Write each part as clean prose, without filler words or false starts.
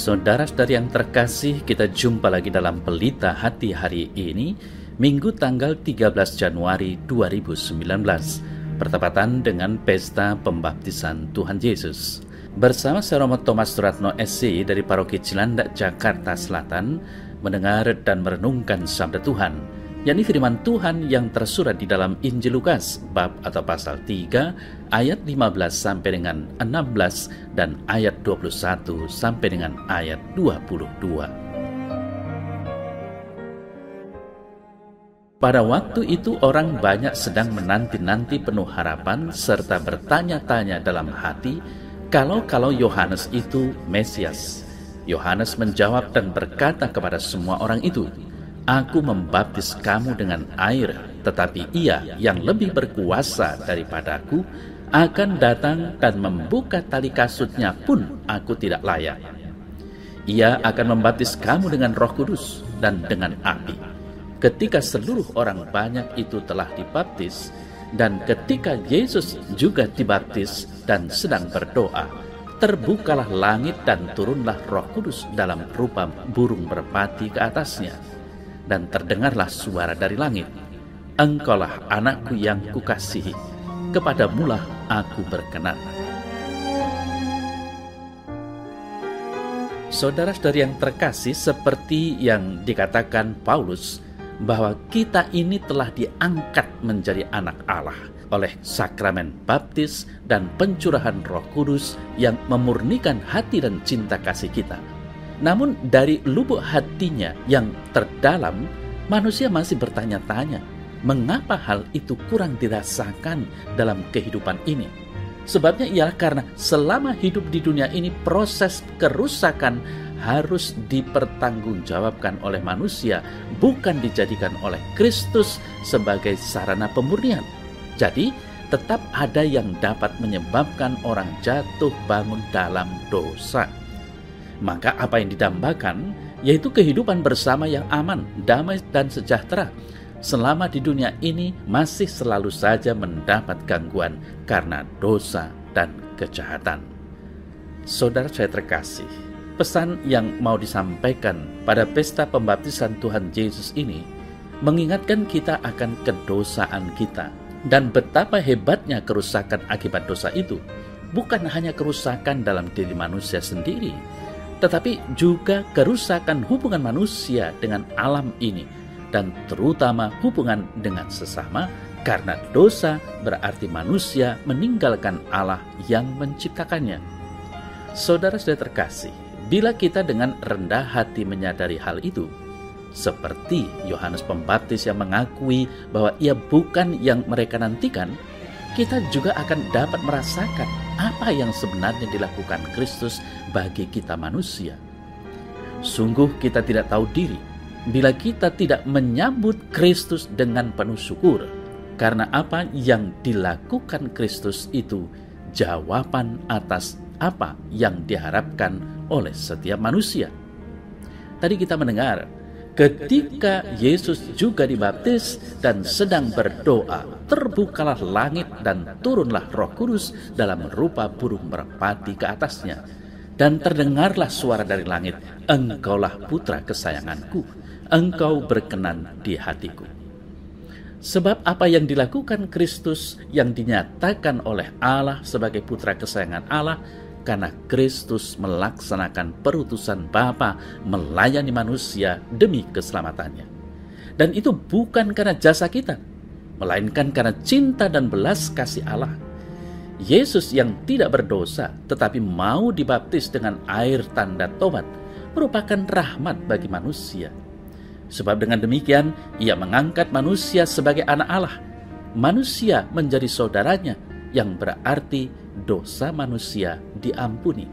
Saudara-saudari yang terkasih, kita jumpa lagi dalam Pelita Hati hari ini, Minggu tanggal 13 Januari 2019, bertepatan dengan Pesta Pembaptisan Tuhan Yesus. Bersama saya Romo Thomas Suratno SC dari Paroki Cilandak, Jakarta Selatan, mendengar dan merenungkan Sabda Tuhan, yakni firman Tuhan yang tersurat di dalam Injil Lukas, bab atau pasal 3, ayat 15 sampai dengan 16, dan ayat 21 sampai dengan ayat 22. Pada waktu itu orang banyak sedang menanti-nanti penuh harapan serta bertanya-tanya dalam hati kalau Yohanes itu Mesias. Yohanes menjawab dan berkata kepada semua orang itu, "Aku membaptis kamu dengan air, tetapi Ia yang lebih berkuasa daripadaku akan datang dan membuka tali kasutnya pun aku tidak layak. Ia akan membaptis kamu dengan Roh Kudus dan dengan api." Ketika seluruh orang banyak itu telah dibaptis, dan ketika Yesus juga dibaptis dan sedang berdoa, terbukalah langit dan turunlah Roh Kudus dalam rupa burung merpati ke atasnya. Dan terdengarlah suara dari langit, "Engkaulah anakku yang kukasihi, kepadamulah aku berkenan." Saudara-saudari yang terkasih, seperti yang dikatakan Paulus, bahwa kita ini telah diangkat menjadi anak Allah oleh sakramen baptis dan pencurahan Roh Kudus yang memurnikan hati dan cinta kasih kita. Namun dari lubuk hatinya yang terdalam, manusia masih bertanya-tanya, mengapa hal itu kurang dirasakan dalam kehidupan ini? Sebabnya ialah karena selama hidup di dunia ini, proses kerusakan harus dipertanggungjawabkan oleh manusia, bukan dijadikan oleh Kristus sebagai sarana pemurnian. Jadi, tetap ada yang dapat menyebabkan orang jatuh bangun dalam dosa. Maka apa yang didambakan yaitu kehidupan bersama yang aman, damai dan sejahtera, selama di dunia ini masih selalu saja mendapat gangguan karena dosa dan kejahatan. Saudara saya terkasih, pesan yang mau disampaikan pada pesta pembaptisan Tuhan Yesus ini mengingatkan kita akan kedosaan kita dan betapa hebatnya kerusakan akibat dosa itu. Bukan hanya kerusakan dalam diri manusia sendiri, tetapi juga kerusakan hubungan manusia dengan alam ini, dan terutama hubungan dengan sesama, karena dosa berarti manusia meninggalkan Allah yang menciptakannya. Saudara-saudara terkasih, bila kita dengan rendah hati menyadari hal itu, seperti Yohanes Pembaptis yang mengakui bahwa ia bukan yang mereka nantikan, kita juga akan dapat merasakan apa yang sebenarnya dilakukan Kristus bagi kita manusia. Sungguh kita tidak tahu diri bila kita tidak menyambut Kristus dengan penuh syukur, karena apa yang dilakukan Kristus itu jawaban atas apa yang diharapkan oleh setiap manusia. Tadi kita mendengar ketika Yesus juga dibaptis dan sedang berdoa, terbukalah langit dan turunlah Roh Kudus dalam rupa burung merpati ke atasnya, dan terdengarlah suara dari langit, "Engkaulah putra kesayanganku, engkau berkenan di hatiku." Sebab apa yang dilakukan Kristus yang dinyatakan oleh Allah sebagai putra kesayangan Allah, karena Kristus melaksanakan perutusan Bapa melayani manusia demi keselamatannya. Dan itu bukan karena jasa kita, melainkan karena cinta dan belas kasih Allah. Yesus yang tidak berdosa tetapi mau dibaptis dengan air tanda tobat merupakan rahmat bagi manusia. Sebab dengan demikian ia mengangkat manusia sebagai anak Allah. Manusia menjadi saudaranya, yang berarti dosa manusia diampuni.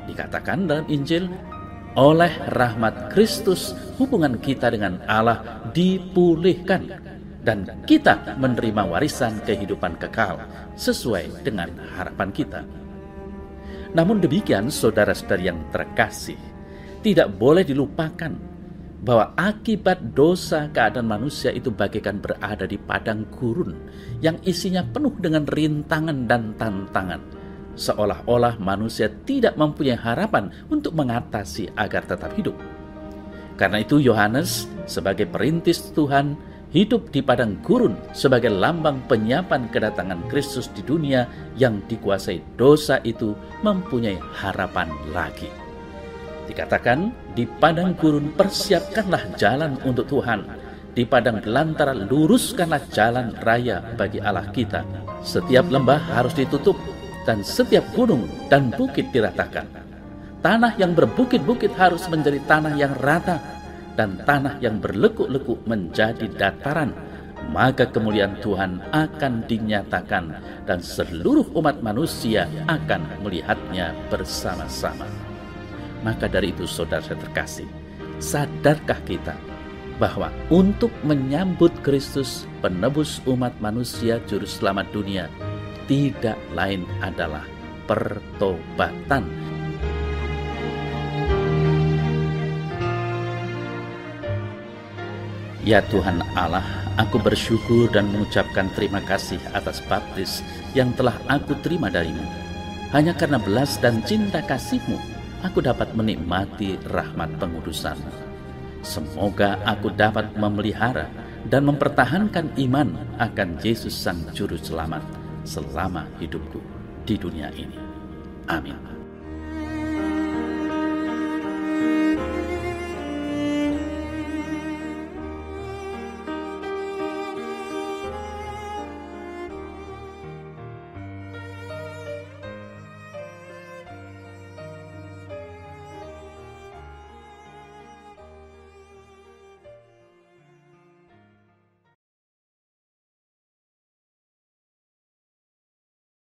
Dikatakan dalam Injil, oleh rahmat Kristus hubungan kita dengan Allah dipulihkan, dan kita menerima warisan kehidupan kekal sesuai dengan harapan kita. Namun demikian, saudara-saudari yang terkasih, tidak boleh dilupakan bahwa akibat dosa keadaan manusia itu bagaikan berada di padang gurun yang isinya penuh dengan rintangan dan tantangan. seolah-olah manusia tidak mempunyai harapan untuk mengatasi agar tetap hidup. Karena itu Yohanes sebagai perintis Tuhan hidup di padang gurun sebagai lambang penyiapan kedatangan Kristus di dunia yang dikuasai dosa itu mempunyai harapan lagi. Dikatakan, di padang gurun persiapkanlah jalan untuk Tuhan, di padang belantara luruskanlah jalan raya bagi Allah kita. Setiap lembah harus ditutup dan setiap gunung dan bukit diratakan. Tanah yang berbukit-bukit harus menjadi tanah yang rata, dan tanah yang berlekuk-lekuk menjadi dataran. Maka kemuliaan Tuhan akan dinyatakan, dan seluruh umat manusia akan melihatnya bersama-sama. Maka dari itu saudara terkasih, sadarkah kita bahwa untuk menyambut Kristus penebus umat manusia juru selamat dunia tidak lain adalah pertobatan. Ya Tuhan Allah, aku bersyukur dan mengucapkan terima kasih atas baptis yang telah aku terima darimu. Hanya karena belas dan cinta kasih-Mu, aku dapat menikmati rahmat pengudusan-Mu. Semoga aku dapat memelihara dan mempertahankan iman akan Yesus Sang Juru Selamat selama hidupku di dunia ini. Amin.